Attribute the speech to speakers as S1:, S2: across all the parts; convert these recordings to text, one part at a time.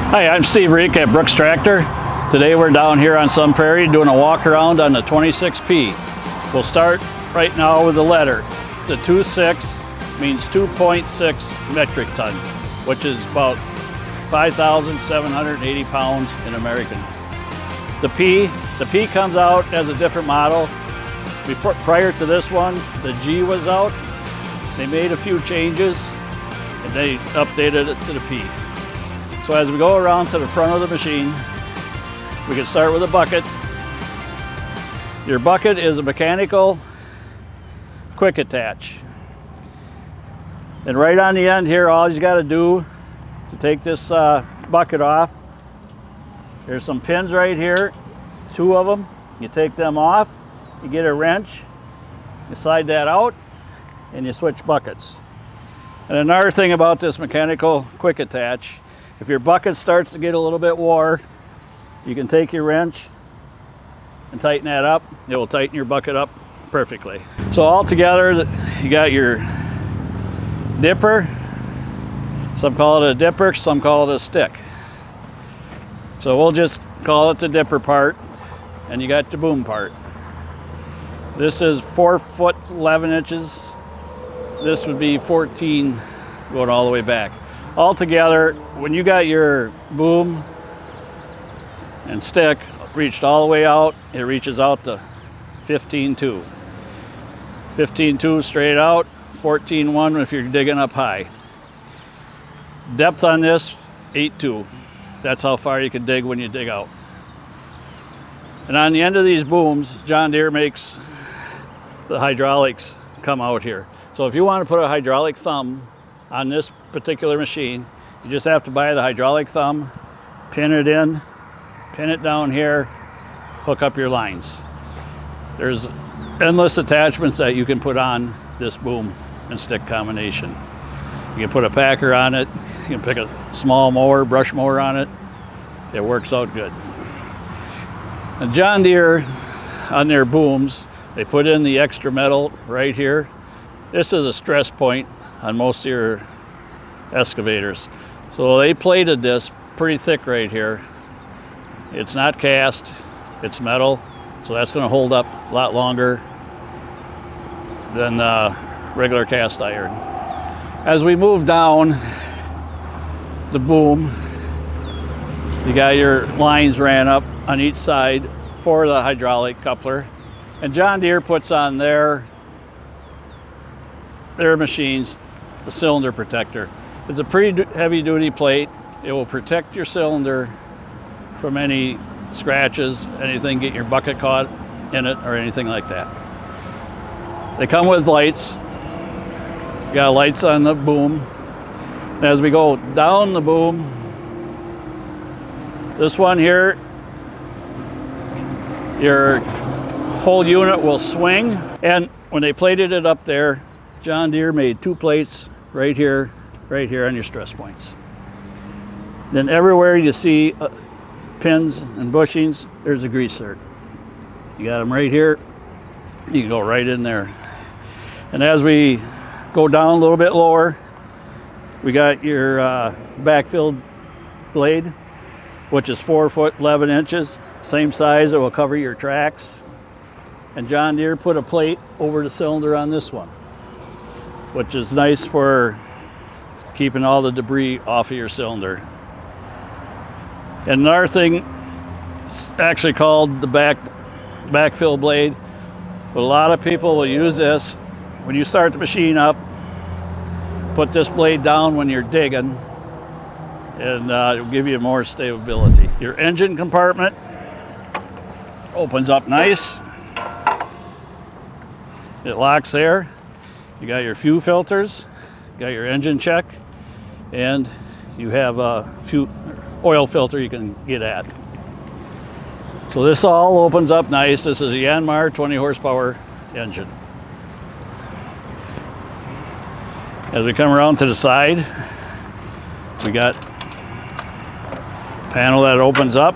S1: Hi, I'm Steve Reeck at Brooks Tractor. Today we're down here on Sun Prairie doing a walk around on the 26P. We'll start right now with the letter. The 26 means 2.6 metric ton, which is about 5,780 pounds in American. The P comes out as a different model. Prior to this one, the G was out. They made a few changes and they updated it to the P. So as we go around to the front of the machine, we can start with a bucket. Your bucket is a mechanical quick attach. And right on the end here, all you got to do to take this bucket off, there's some pins right here, 2 of them. You take them off, you get a wrench, you slide that out, and you switch buckets. And another thing about this mechanical quick attach, if your bucket starts to get a little bit wore, you can take your wrench and tighten that up. It will tighten your bucket up perfectly. So all together, you got your dipper. Some call it a dipper, some call it a stick. So we'll just call it the dipper part, and you got the boom part. This is 4 foot 11 inches. This would be 14 going all the way back. Altogether, when you got your boom and stick reached all the way out, it reaches out to 15.2. 15.2 straight out, 14.1 if you're digging up high. Depth on this, 8.2. That's how far you can dig when you dig out. And on the end of these booms, John Deere makes the hydraulics come out here. So if you want to put a hydraulic thumb on this particular machine, you just have to buy the hydraulic thumb, pin it in, pin it down here, hook up your lines. There's endless attachments that you can put on this boom and stick combination. You can put a packer on it, you can pick a small mower, brush mower on it. It works out good. And John Deere, on their booms, they put in the extra metal right here. This is a stress point on most of your excavators. So they plated this pretty thick right here. It's not cast, it's metal, so that's going to hold up a lot longer than regular cast iron. As we move down the boom, you got your lines ran up on each side for the hydraulic coupler, and John Deere puts on their machines a cylinder protector. It's a pretty heavy duty plate. It will protect your cylinder from any scratches, anything get your bucket caught in it or anything like that. They come with lights. You got lights on the boom. And as we go down the boom, this one here, your whole unit will swing. And when they plated it up there, John Deere made 2 plates right here on your stress points. Then everywhere you see pins and bushings, there's a grease zerk. You got them right here. You can go right in there. And as we go down a little bit lower, we got your backfilled blade, which is 4 foot 11 inches. Same size, it will cover your tracks. And John Deere put a plate over the cylinder on this one, which is nice for keeping all the debris off of your cylinder. And another thing, it's actually called the backfill blade, but a lot of people will use this when you start the machine up. Put this blade down when you're digging, and it'll give you more stability. Your engine compartment opens up nice. It locks there. You got your fuel filters, you got your engine check, and you have a oil filter you can get at. So this all opens up nice. This is a Yanmar 20 horsepower engine. As we come around to the side, we got a panel that opens up.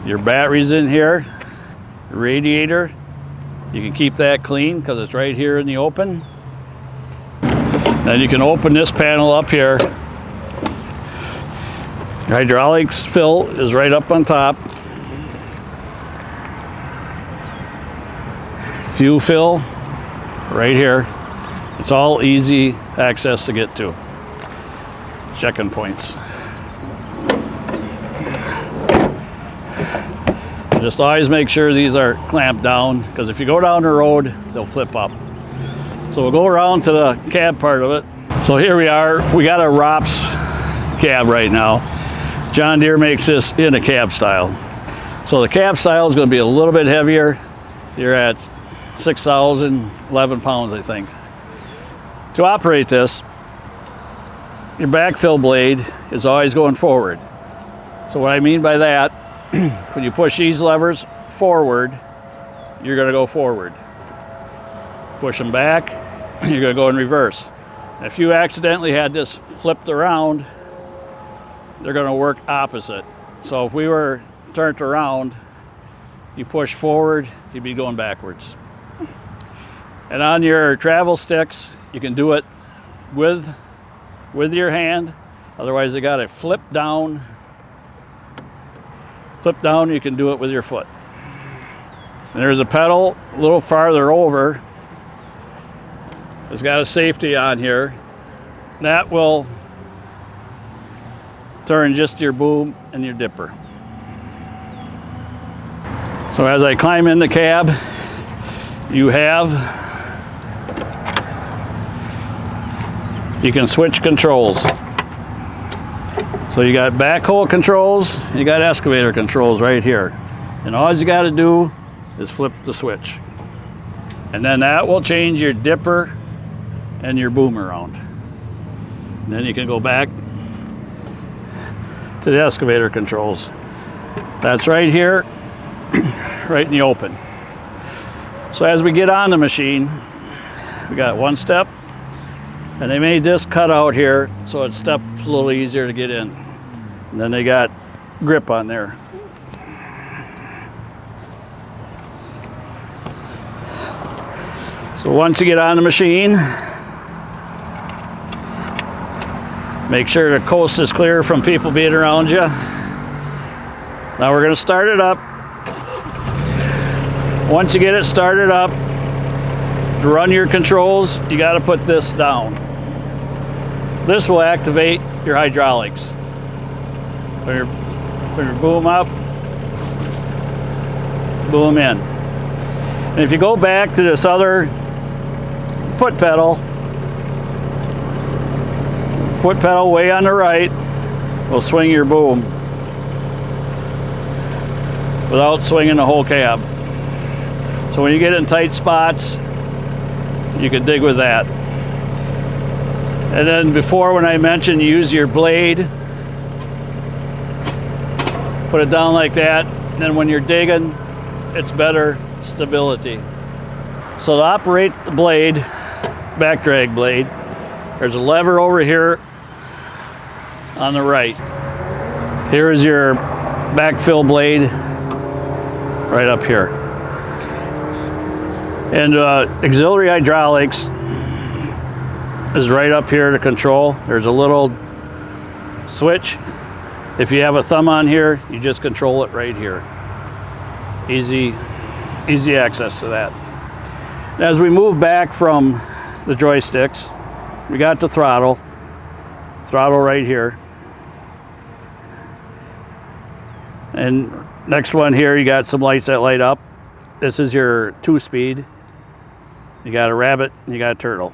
S1: Your batteries in here, your radiator. You can keep that clean because it's right here in the open. Then you can open this panel up here Hydraulics fill is right up on top. Fuel fill right here. It's all easy access to get to. Check-in points. Just always make sure these are clamped down, because if you go down the road, they'll flip up. So we'll go around to the cab part of it. So here we are. We got a ROPS cab right now. John Deere makes this in a cab style. So the cab style is going to be a little bit heavier. You're at 6,011 pounds, I think. To operate this, your backfill blade is always going forward. So what I mean by that, when you push these levers forward, you're going to go forward. Push them back, you're going to go in reverse. If you accidentally had this flipped around, they're going to work opposite. So if we were turned around, you push forward, you'd be going backwards. And on your travel sticks, you can do it with your hand. Otherwise, they got to flip down. Flip down, you can do it with your foot. And there's a pedal a little farther over. It's got a safety on here. That will turn just your boom and your dipper. So as I climb in the cab, you can switch controls. So you got backhoe controls, you got excavator controls right here. And all you got to do is flip the switch. And then that will change your dipper and your boom around. And then you can go back to the excavator controls. That's right here, right in the open. So as we get on the machine, we got one step, and they made this cutout here so it steps a little easier to get in. And then they got grip on there. So once you get on the machine, make sure the coast is clear from people being around you. Now we're going to start it up. Once you get it started up, to run your controls, you got to put this down. This will activate your hydraulics. Put your boom up, boom in. And if you go back to this other foot pedal way on the right will swing your boom without swinging the whole cab. So when you get in tight spots, you can dig with that. And then before, when I mentioned use your blade, put it down like that, and then when you're digging, it's better stability. So to operate the blade, back drag blade, there's a lever over here on the right. Here is your backfill blade right up here. And auxiliary hydraulics is right up here to control. There's a little switch. If you have a thumb on here, you just control it right here. Easy access to that. As we move back from the joysticks, we got the throttle right here. And next one here, you got some lights that light up. This is your 2-speed. You got a rabbit and you got a turtle.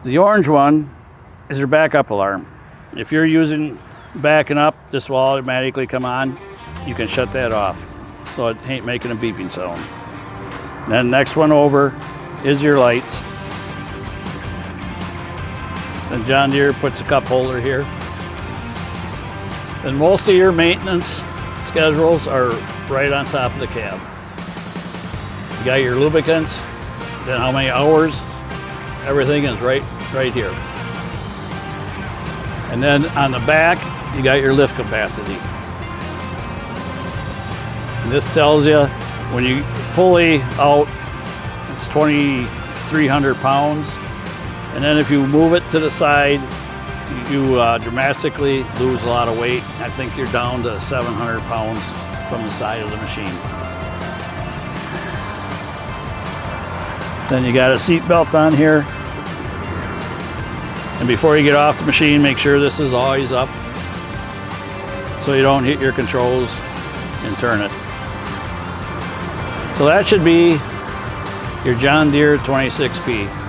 S1: The orange one is your backup alarm. If you're using backing up, this will automatically come on. You can shut that off so it ain't making a beeping sound. Then next one over is your lights. Then John Deere puts a cup holder here. And most of your maintenance schedules are right on top of the cab. You got your lubricants, then how many hours, everything is right here. And then on the back, you got your lift capacity. And this tells you when you fully out, it's 2,300 pounds. And then if you move it to the side, you dramatically lose a lot of weight. I think you're down to 700 pounds from the side of the machine. Then you got a seat belt on here. And before you get off the machine, make sure this is always up so you don't hit your controls and turn it. So that should be your John Deere 26P.